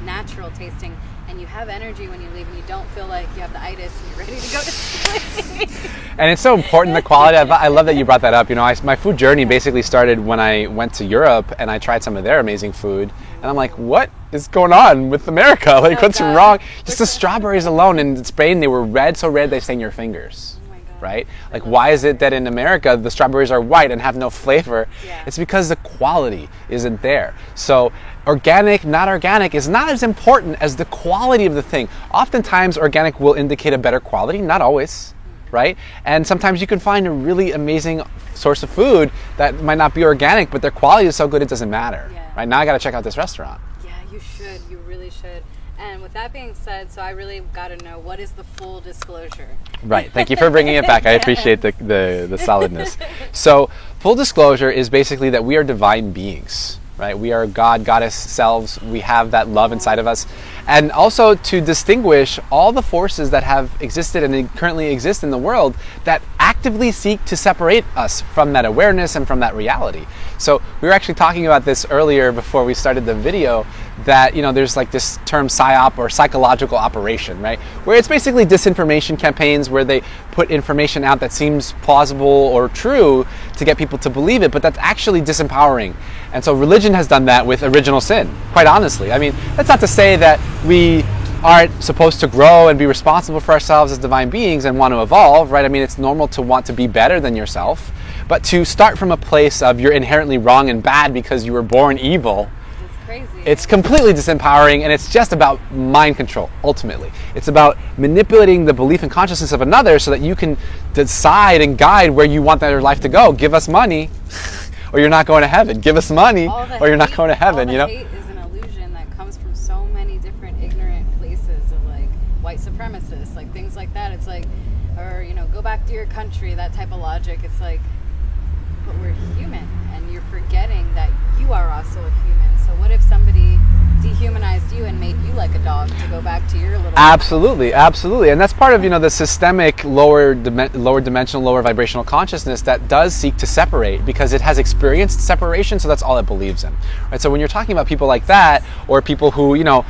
natural tasting, and you have energy when you leave, and you don't feel like you have the itis and you're ready to go to sleep. And it's so important, the quality. I love that you brought that up. You know, my food journey basically started when I went to Europe and I tried some of their amazing food, and I'm like, what is going on with America? Like, what's wrong? Just the strawberries alone in Spain, they were red, so red they stain your fingers. Right? Like, why is it that in America the strawberries are white and have no flavor? Yeah. It's because the quality isn't there. So organic, not organic is not as important as the quality of the thing. Oftentimes organic will indicate a better quality, not always, right? And sometimes you can find a really amazing source of food that might not be organic, but their quality is so good it doesn't matter. Yeah. Right? Now I got to check out this restaurant. Yeah, you should. You really should. And with that being said, so I really got to know, what is the full disclosure? Right. Thank you for bringing it back. I appreciate the solidness. So, full disclosure is basically that we are divine beings, right? We are God, goddess selves. We have that love inside of us. And also to distinguish all the forces that have existed and currently exist in the world that actively seek to separate us from that awareness and from that reality. So we were actually talking about this earlier before we started the video, that, you know, there's like this term PSYOP, or psychological operation, right? Where it's basically disinformation campaigns where they put information out that seems plausible or true to get people to believe it, but that's actually disempowering. And so religion has done that with original sin, quite honestly. I mean, that's not to say that we aren't supposed to grow and be responsible for ourselves as divine beings and want to evolve, right? I mean, it's normal to want to be better than yourself, but to start from a place of you're inherently wrong and bad because you were born evil, Crazy. it's completely disempowering, and it's just about mind control, ultimately. It's about manipulating the belief and consciousness of another so that you can decide and guide where you want their life to go. Give us money, or you're not going to heaven. Give us money, or you're not going to heaven, you know? Hate is an illusion that comes from so many different ignorant places of, like, white supremacists, like, things like that. It's like, or, you know, go back to your country, that type of logic. It's like, but we're human, and you're forgetting that you are also a human. So what if somebody dehumanized you and made you like a dog to go back to your little... Absolutely, absolutely. And that's part of, you know, the systemic lower dimensional, lower vibrational consciousness that does seek to separate, because it has experienced separation, so that's all it believes in. Right? So when you're talking about people like that, or people who, you know,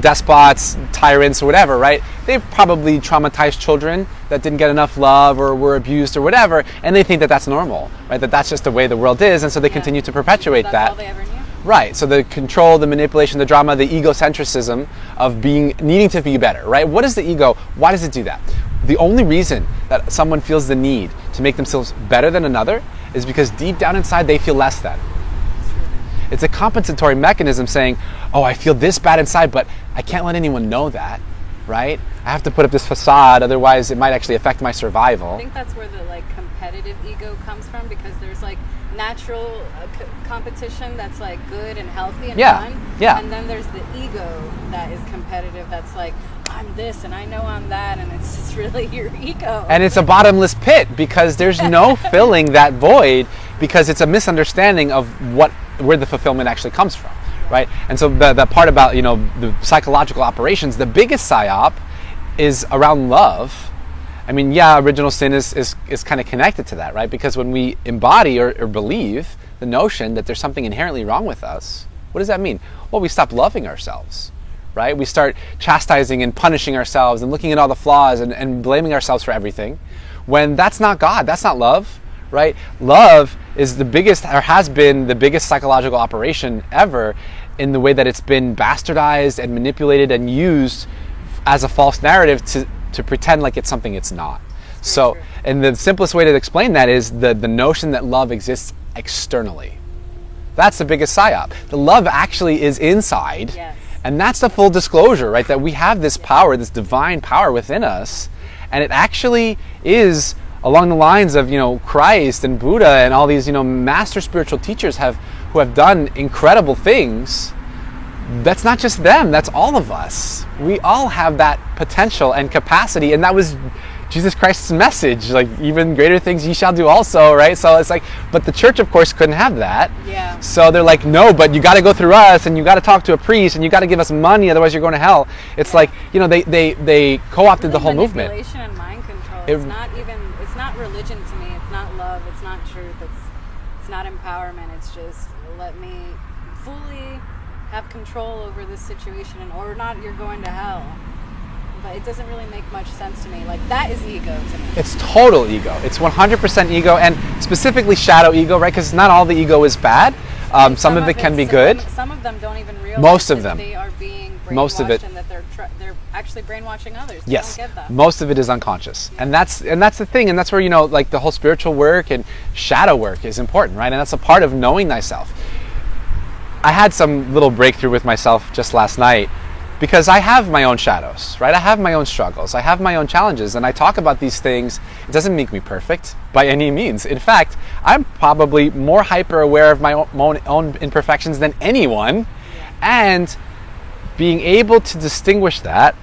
despots, tyrants, or whatever, right? They've probably traumatized children that didn't get enough love or were abused or whatever, and they think that that's normal, right? That that's just the way the world is, and so they continue to perpetuate that. That's all they ever knew. Right, so the control, the manipulation, the drama, the egocentrism of needing to be better, right? What is the ego? Why does it do that? The only reason that someone feels the need to make themselves better than another is because deep down inside they feel less than. It's a compensatory mechanism saying, oh, I feel this bad inside, but I can't let anyone know that, right? I have to put up this facade, otherwise it might actually affect my survival. I think that's where the, like, competitive ego comes from, because there's, like, natural competition that's, like, good and healthy and fun. Yeah. And then there's the ego that is competitive, that's like, I'm this and I know I'm that, and it's just really your ego. And it's a bottomless pit, because there's no filling that void, because it's a misunderstanding of where the fulfillment actually comes from, right? And so the part about, you know, the psychological operations, the biggest psyop is around love. I mean, yeah, original sin is kind of connected to that, right? Because when we embody or believe the notion that there's something inherently wrong with us, what does that mean? Well, we stop loving ourselves, right? We start chastising and punishing ourselves and looking at all the flaws and blaming ourselves for everything, when that's not God, that's not love, right? Love is the biggest, or has been the biggest psychological operation ever, in the way that it's been bastardized and manipulated and used as a false narrative to pretend like it's something it's not. So, and the simplest way to explain that is the notion that love exists externally. That's the biggest psyop. The love actually is inside. Yes. And that's the full disclosure, right? That we have this power, this divine power within us, and it actually is along the lines of, you know, Christ and Buddha and all these, you know, master spiritual teachers who have done incredible things. that's not just them, that's all of us. We all have that potential and capacity, and that was Jesus Christ's message, like, even greater things ye shall do also, right? So it's like, but the church, of course, couldn't have that. Yeah. So they're like, no, but you got to go through us, and you got to talk to a priest, and you got to give us money, otherwise you're going to hell. It's like, you know, they co-opted really the whole movement. Manipulation and mind control. It's not religion to me. It's not love. It's not truth. It's not empowerment. It's just, let me fully have control over this situation, and or not, you're going to hell. But it doesn't really make much sense to me. Like, that is ego to me. It's total ego. It's 100% ego, and specifically shadow ego, right? Because not all the ego is bad. Some of it can be good. Some of them don't even realize most of them. They are being brainwashed, most of it, and that they're actually brainwashing others. They yes, don't get that. Most of it is unconscious, yeah. and that's the thing, and that's where, you know, like, the whole spiritual work and shadow work is important, right? And that's a part of knowing thyself. I had some little breakthrough with myself just last night, because I have my own shadows, right? I have my own struggles. I have my own challenges, and I talk about these things. It doesn't make me perfect by any means. In fact, I'm probably more hyper aware of my own imperfections than anyone, and being able to distinguish that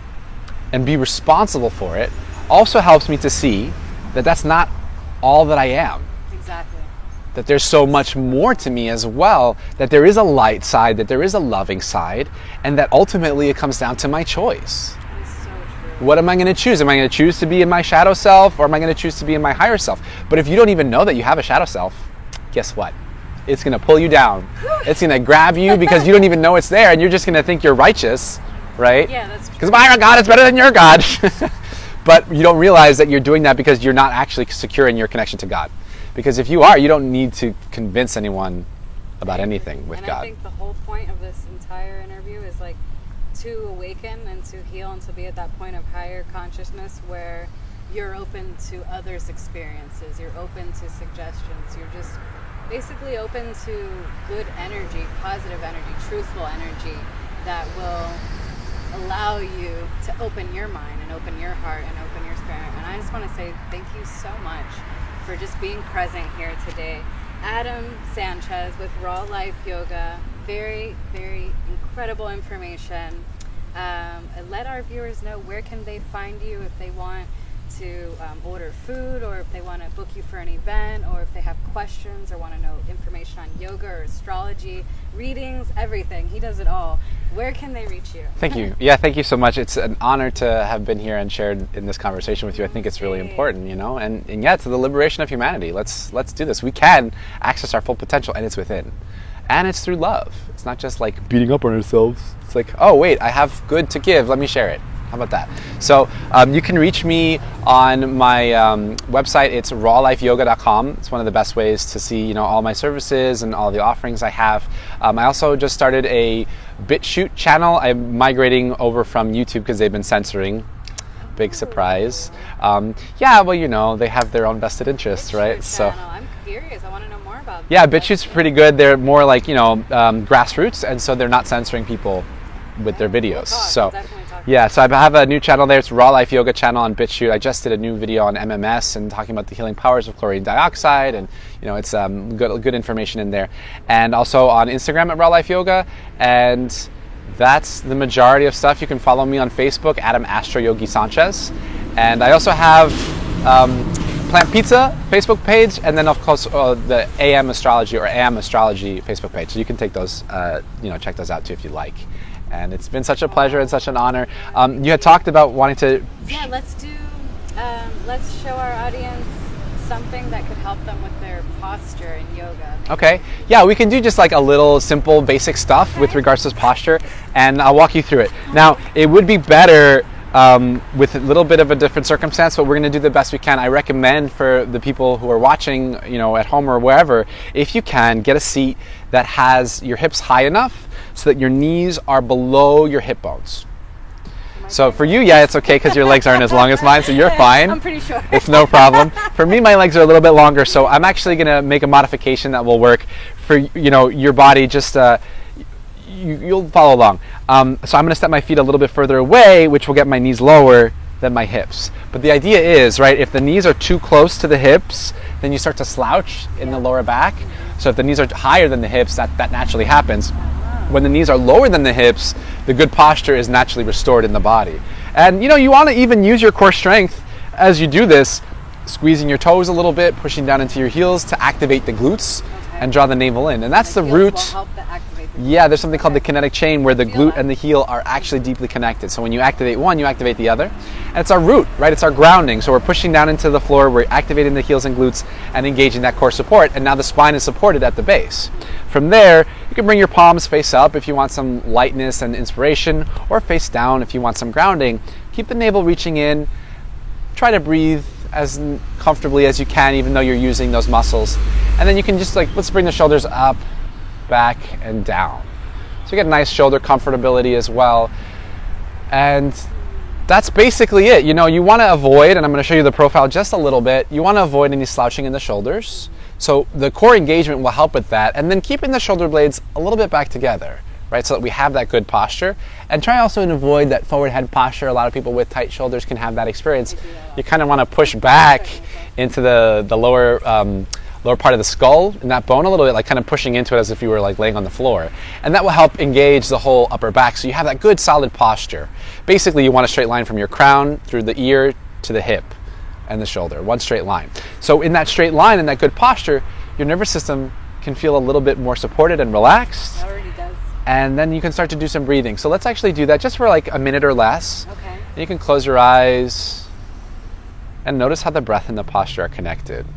and be responsible for it also helps me to see that that's not all that I am. Exactly. That there's so much more to me as well, that there is a light side, that there is a loving side, and that ultimately it comes down to my choice. That is so true. What am I going to choose? Am I going to choose to be in my shadow self, or am I going to choose to be in my higher self? But if you don't even know that you have a shadow self, guess what? It's going to pull you down. It's going to grab you because you don't even know it's there, and you're just going to think you're righteous, right? Yeah, that's true. Because my God is better than your God. But you don't realize that you're doing that because you're not actually secure in your connection to God. Because if you are, you don't need to convince anyone about anything with God. I think the whole point of this entire interview is, like, to awaken and to heal and to be at that point of higher consciousness where you're open to others' experiences, you're open to suggestions, you're just basically open to good energy, positive energy, truthful energy that will allow you to open your mind and open your heart and open your spirit. And I just want to say thank you so much for just being present here today. Adam Sanchez with Raw Life Yoga. Very, very incredible information. Let our viewers know, where can they find you if they want to order food, or if they want to book you for an event, or if they have questions or want to know information on yoga or astrology, readings, everything. He does it all. Where can they reach you? Thank you. Yeah, thank you so much. It's an honor to have been here and shared in this conversation with you. I think it's really important, you know, and yeah, it's the liberation of humanity. Let's do this. We can access our full potential, and it's within. And it's through love. It's not just like beating up on ourselves. It's like, oh wait, I have good to give. Let me share it. How about that? So you can reach me on my website. It's rawlifeyoga.com. It's one of the best ways to see, you know, all my services and all the offerings I have. I also just started a BitChute channel. I'm migrating over from YouTube because they've been censoring. Big surprise. Yeah, well, you know, they have their own vested interests, right? Channel. So I'm curious. I want to know more about that. yeah, BitChute's pretty good. They're more like, you know, grassroots, and so they're not censoring people with their videos. So yeah, so I have a new channel there. It's Raw Life Yoga channel on BitChute. I just did a new video on MMS and talking about the healing powers of chlorine dioxide, and you know, it's good information in there. And also on Instagram at Raw Life Yoga, and that's the majority of stuff. You can follow me on Facebook, Adam Astro Yogi Sanchez, and I also have Plant Pizza Facebook page, and then of course the AM Astrology or AM Astrology Facebook page. So you can take those, you know, check those out too if you like. And it's been such a pleasure and such an honor. You had talked about wanting to... Yeah, let's show our audience something that could help them with their posture in yoga. Maybe. Okay. Yeah, we can do just like a little simple basic stuff with regards to posture, and I'll walk you through it. Now, it would be better with a little bit of a different circumstance, but we're going to do the best we can. I recommend for the people who are watching, you know, at home or wherever, if you can, get a seat that has your hips high enough so that your knees are below your hip bones. So for you, yeah, it's okay because your legs aren't as long as mine, so you're fine. I'm pretty sure. It's no problem. For me, my legs are a little bit longer, so I'm actually going to make a modification that will work for, you know, your body. Just you'll follow along. So I'm going to step my feet a little bit further away, which will get my knees lower than my hips. But the idea is, right, if the knees are too close to the hips, then you start to slouch in the lower back. So if the knees are higher than the hips, that naturally happens. When the knees are lower than the hips, the good posture is naturally restored in the body. And you want to even use your core strength as you do this, squeezing your toes a little bit, pushing down into your heels to activate the glutes and draw the navel in. And that's the root. Will help to activate the Yeah, there's something called the kinetic chain where the glute and the heel are actually deeply connected. So when you activate one, you activate the other. And it's our root, right? It's our grounding. So we're pushing down into the floor, we're activating the heels and glutes and engaging that core support. And now the spine is supported at the base. From there, you can bring your palms face up if you want some lightness and inspiration, or face down if you want some grounding. Keep the navel reaching in. Try to breathe as comfortably as you can, even though you're using those muscles. And then you can just let's bring the shoulders up, back, and down. So you get nice shoulder comfortability as well. And that's basically it. You want to avoid, and I'm going to show you the profile just a little bit, you want to avoid any slouching in the shoulders. So the core engagement will help with that. And then keeping the shoulder blades a little bit back together, right? So that we have that good posture. And try also to avoid that forward head posture. A lot of people with tight shoulders can have that experience. You kind of want to push back into the lower part of the skull and that bone a little bit, like kind of pushing into it as if you were laying on the floor. And that will help engage the whole upper back so you have that good solid posture. Basically, you want a straight line from your crown through the ear to the hip and the shoulder, one straight line. So in that straight line and that good posture, your nervous system can feel a little bit more supported and relaxed. It already does. And then you can start to do some breathing. So let's actually do that just for a minute or less. Okay. And you can close your eyes and notice how the breath and the posture are connected.